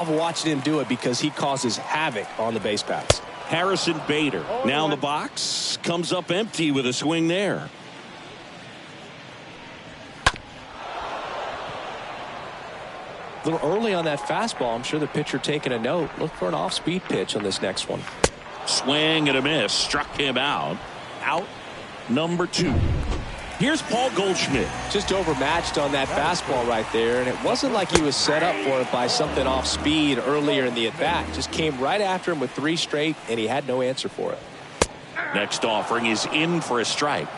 Love watching him do it because he causes havoc on the base paths. Harrison Bader now in the box, comes up empty with a swing there. A little early on that fastball. I'm sure the pitcher taking a note. Look for an off-speed pitch on this next one. Swing and a miss. Struck him out. Out number 2. Here's Paul Goldschmidt. Just overmatched on that fastball right there, and it wasn't like he was set up for it by something off speed earlier in the at-bat. Just came right after him with 3 straight, and he had no answer for it. Next offering is in for a strike.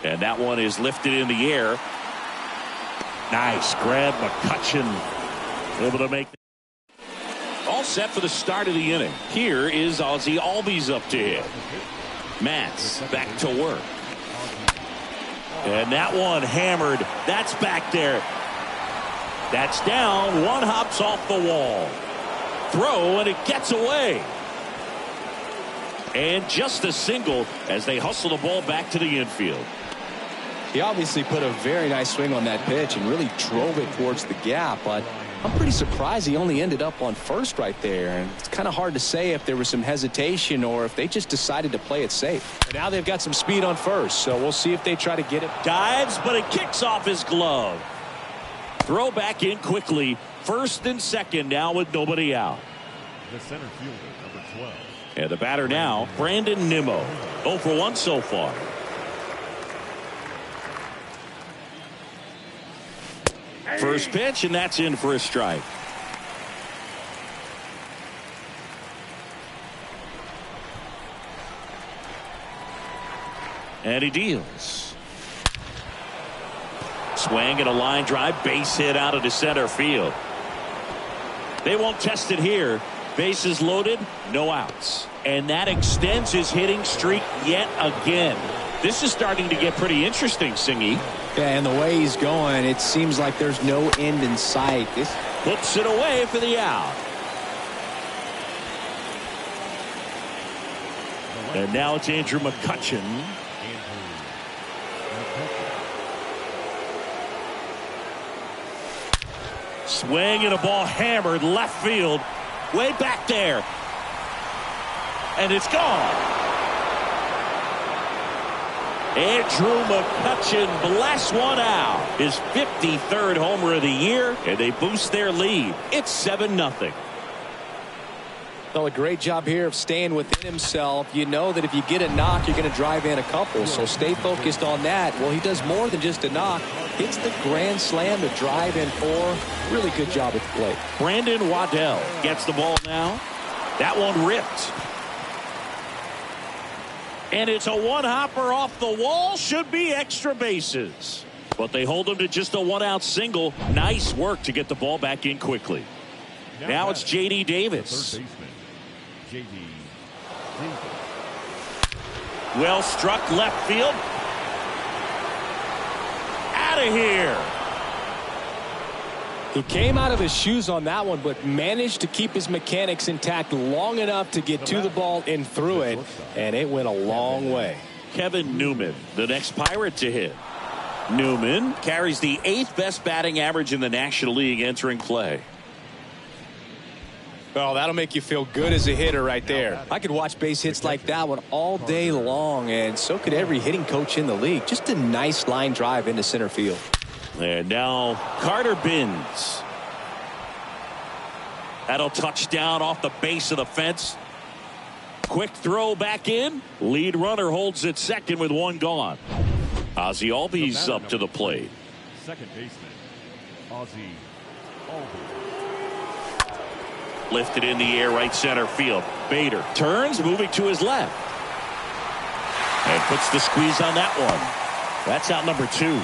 And that one is lifted in the air. Nice grab. McCutchen able to make. All set for the start of the inning. Here is Ozzie Albies up to hit. Matz back to work. And that one hammered. That's back there. That's down. One hops off the wall. Throw, and it gets away. And just a single as they hustle the ball back to the infield. He obviously put a very nice swing on that pitch and really drove it towards the gap, but I'm pretty surprised he only ended up on first right there. And it's kind of hard to say if there was some hesitation or if they just decided to play it safe. And now they've got some speed on first, so we'll see if they try to get it. Dives, but it kicks off his glove. Throw back in quickly. First and second now with nobody out. The center fielder, number 12. And the batter now, Brandon Nimmo. 0 for 1 so far. First pitch, and that's in for a strike. And he deals. Swing and a line drive, base hit out into center field. They won't test it here. Bases loaded, no outs. And that extends his hitting streak yet again. This is starting to get pretty interesting, Singy. Yeah, and the way he's going, it seems like there's no end in sight. This puts it away for the out. And now it's Andrew McCutchen. Swing and a ball hammered left field. Way back there. And it's gone. Andrew McCutchen blasts one out. His 53rd homer of the year, and they boost their lead. It's 7-0. Well, a great job here of staying within himself. You know that if you get a knock, you're going to drive in a couple, so stay focused on that. Well, he does more than just a knock. Hits the grand slam to drive in 4. Really good job at the plate. Brandon Waddell gets the ball now. That one ripped. And it's a one-hopper off the wall. Should be extra bases. But they hold him to just a one-out single. Nice work to get the ball back in quickly. Now it's J.D. Davis. J.D. Well struck left field. Out of here. He came out of his shoes on that one, but managed to keep his mechanics intact long enough to get to the ball and through it, and it went a long way. Kevin Newman, the next Pirate to hit. Newman carries the 8th best batting average in the National League entering play. Oh, that'll make you feel good as a hitter right there. I could watch base hits like that one all day long, and so could every hitting coach in the league. Just a nice line drive into center field. And now Carter Binns. That'll touch down off the base of the fence. Quick throw back in. Lead runner holds at second with one gone. Ozzie Albies up to the plate. Second baseman, Ozzie Albies. Lifted in the air right center field. Bader turns, moving to his left. And puts the squeeze on that one. That's out number 2.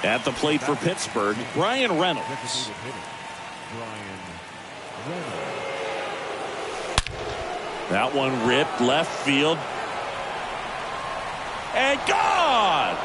At the plate for Pittsburgh, Brian Reynolds. That one ripped left field. And gone!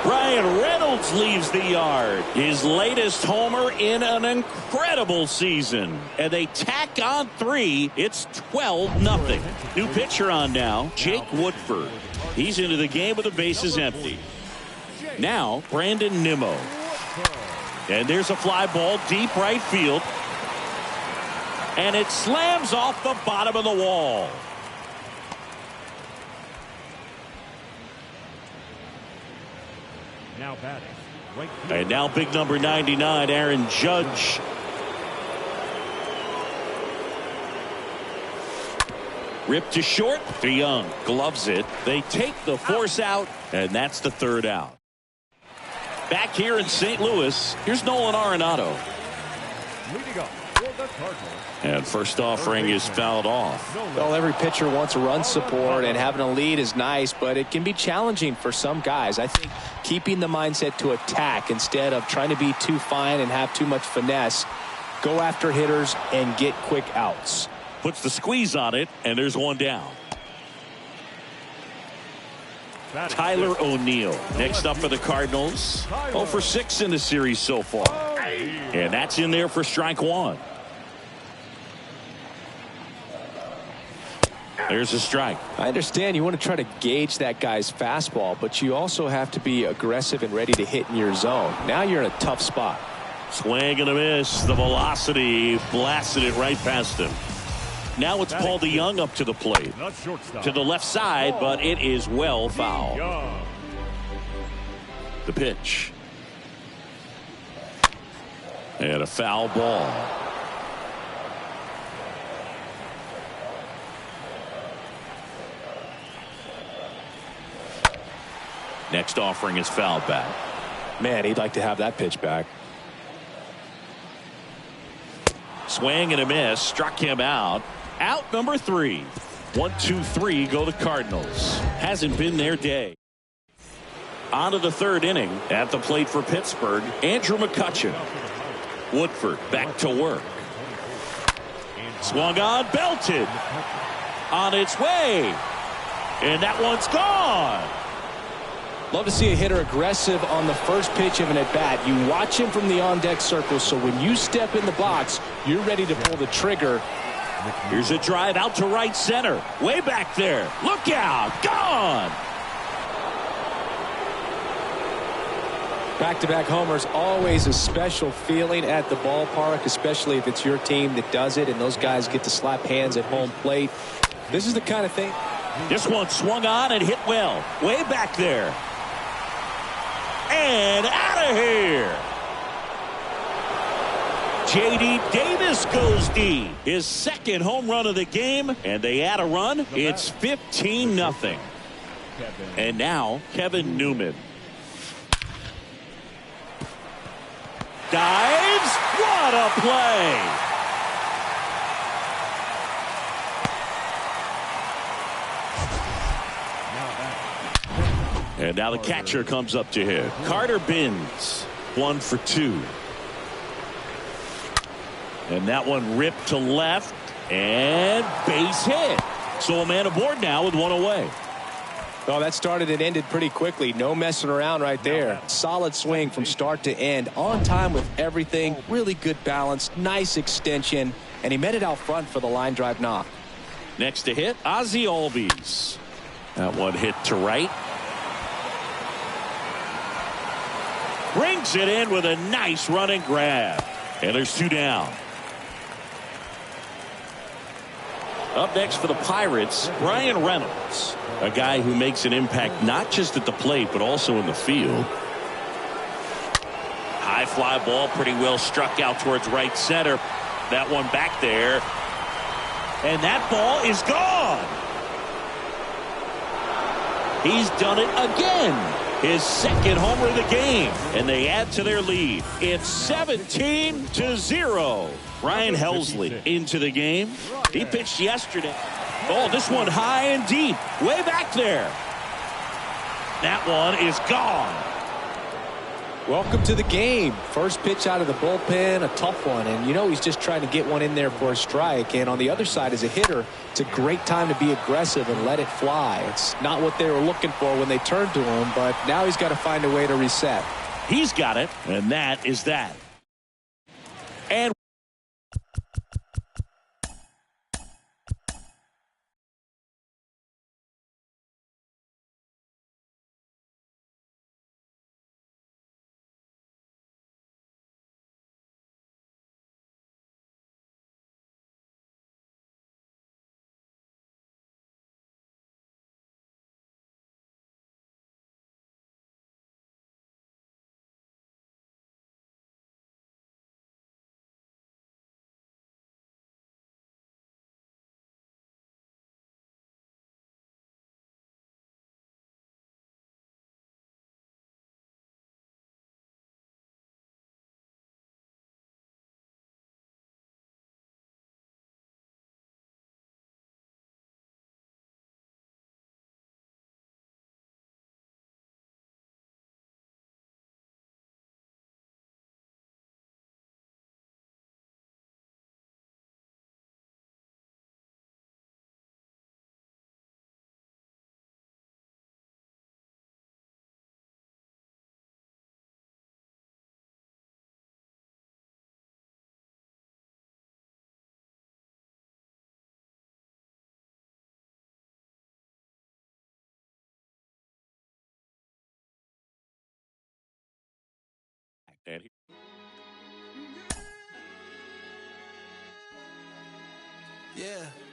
Brian Reynolds Reynolds leaves the yard. His latest homer in an incredible season. And they tack on 3. It's 12-0. New pitcher on now, Jake Woodford. He's into the game with the bases empty. Now, Brandon Nimmo. And there's a fly ball deep right field. And it slams off the bottom of the wall. Now batting. Right field. And now big number 99, Aaron Judge. Ripped to short. DeYoung gloves it. They take the force out, and that's the 3rd out. Back here in St. Louis, here's Nolan Arenado. Leading up for the Cardinals. And first offering is fouled off. Well, every pitcher wants run support, and having a lead is nice, but it can be challenging for some guys. I think keeping the mindset to attack instead of trying to be too fine and have too much finesse, go after hitters and get quick outs. Puts the squeeze on it, and there's one down. Tyler O'Neill next up for the Cardinals. 0 for 6 in the series so far. And that's in there for strike 1. There's a strike. I understand you want to try to gauge that guy's fastball, but you also have to be aggressive and ready to hit in your zone. Now you're in a tough spot. Swing and a miss. The velocity blasted it right past him. Now it's Paul DeYoung up to the plate. To the left side, but it is well fouled. The pitch. And a foul ball. Next offering is fouled back. Man, he'd like to have that pitch back. Swing and a miss. Struck him out. Out number 3. 1, 2, 3 go the Cardinals. Hasn't been their day. On to the 3rd inning. At the plate for Pittsburgh, Andrew McCutchen. Woodford back to work. Swung on, belted. On its way. And that one's gone. Love to see a hitter aggressive on the first pitch of an at-bat. You watch him from the on-deck circle, so when you step in the box, you're ready to pull the trigger. Here's a drive out to right center. Way back there. Look out. Gone. Back-to-back homers, always a special feeling at the ballpark, especially if it's your team that does it and those guys get to slap hands at home plate. This is the kind of thing. This one swung on and hit well. Way back there. And out of here. J.D. Davis goes deep. His 2nd home run of the game, and they add a run. It's 15-0. And now Kevin Newman. Dives. What a play. And now the catcher comes up to hit. Carter Binns. 1 for 2. And that one ripped to left and base hit. So a man aboard now with 1 away. Oh, that started and ended pretty quickly. No messing around right there. Solid swing from start to end. On time with everything. Really good balance. Nice extension. And he met it out front for the line drive knock. Next to hit, Ozzie Albies. That one hit to right. Brings it in with a nice running grab. And there's 2 down. Up next for the Pirates, Brian Reynolds. A guy who makes an impact not just at the plate, but also in the field. High fly ball, pretty well struck out towards right center. That one back there. And that ball is gone. He's done it again. His 2nd homer of the game. And they add to their lead. It's 17-0. Ryan Helsley into the game. He pitched yesterday. Oh, this one high and deep. Way back there. That one is gone. Welcome to the game. First pitch out of the bullpen, a tough one. And you know he's just trying to get one in there for a strike. And on the other side, as a hitter, it's a great time to be aggressive and let it fly. It's not what they were looking for when they turned to him, but now he's got to find a way to reset. He's got it, and that is that. And Yeah.